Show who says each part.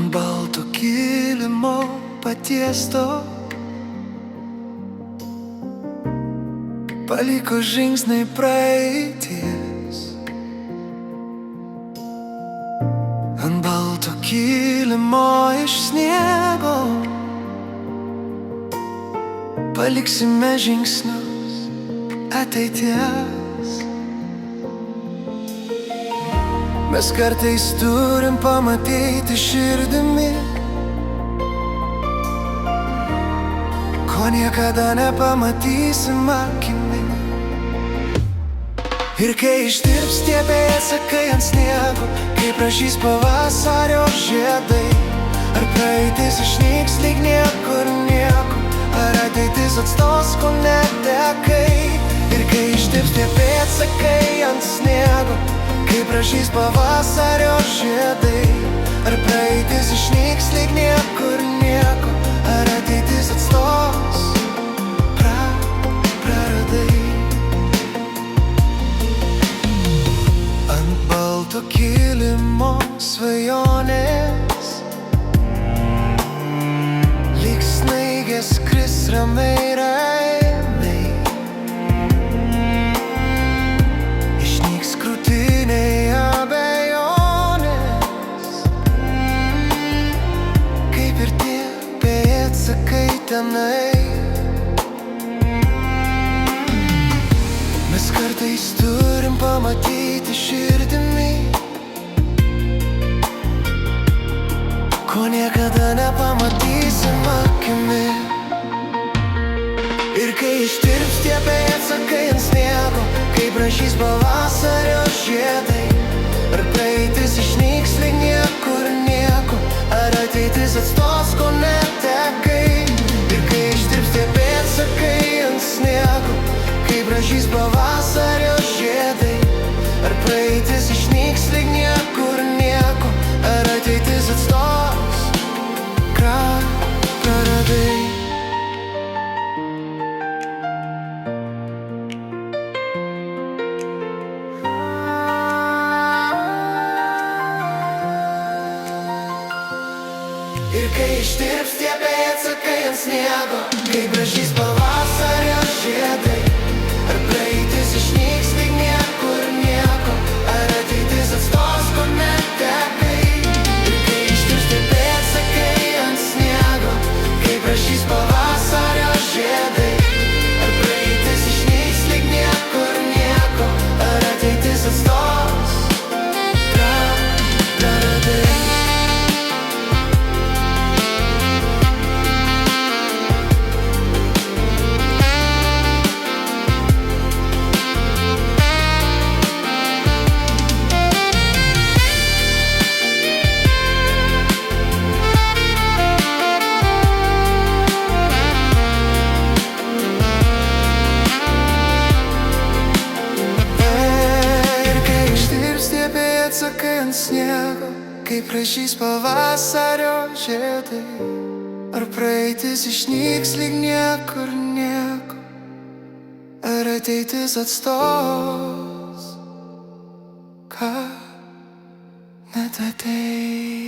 Speaker 1: ant balto kilimo patiesto, paliko žingsniai praeities. Ant balto kilimo iš sniego paliksime žingsnius ateities. Mes kartais turim pamatyti širdimi, ko niekada nepamatysim akimi. Ir kai ištirps tie pėdsakai ant sniego, kai pražys pavasario žiedai, ar praeitis išnyks lyg niekur nieko, ar ateitis atstos, ko netekai. Ir kai ištirps tie pėdsakai ant sniego, kai pražys pavasario žiedai, ar praeitis išnyks lyg niekur nieko, ar ateitis atstos, praradai. Ant balto kilimo svajonės lyg snaigės skris ramiai, ramiai. Išnyks krūtiniai abejonės, kaip ir tie pėdsakai tenai. Mes kartais turim pamatyti širdimi, ko niekada nepamatysim akimi. Ir kai ištirps tie pėdsakai ant sniego, kai pražys pavasario žiedai, ar praeitis išnyks lyg niekur nieko, ar ateitis atstos, ko netekai. Ir kai ištirps tie pėdsakai ant sniego, kai pražys pavasario žiedai, ar praeitis išnyks lyg niekur nieko, ar ateitis atstos, praradai. Ir kai ištirps tie pėdsakai ant sniego, kai pražys pavasario žiedai, ar praeitis išnyks lyg niekur nieko, ar ateitis atstos, ko netekai. Ir kai ištirps tie pėdsakai ant sniego, kai pražys pavasario žiedai, ar praeitis išnyks lyg niekur nieko, ar ateitis atstos, praradai. Pėdsakai ant sniego, kai pražys pavasario žiedai, ar praeitis išnyks lyg niekur nieko, ar ateitis atstos, ką net atei.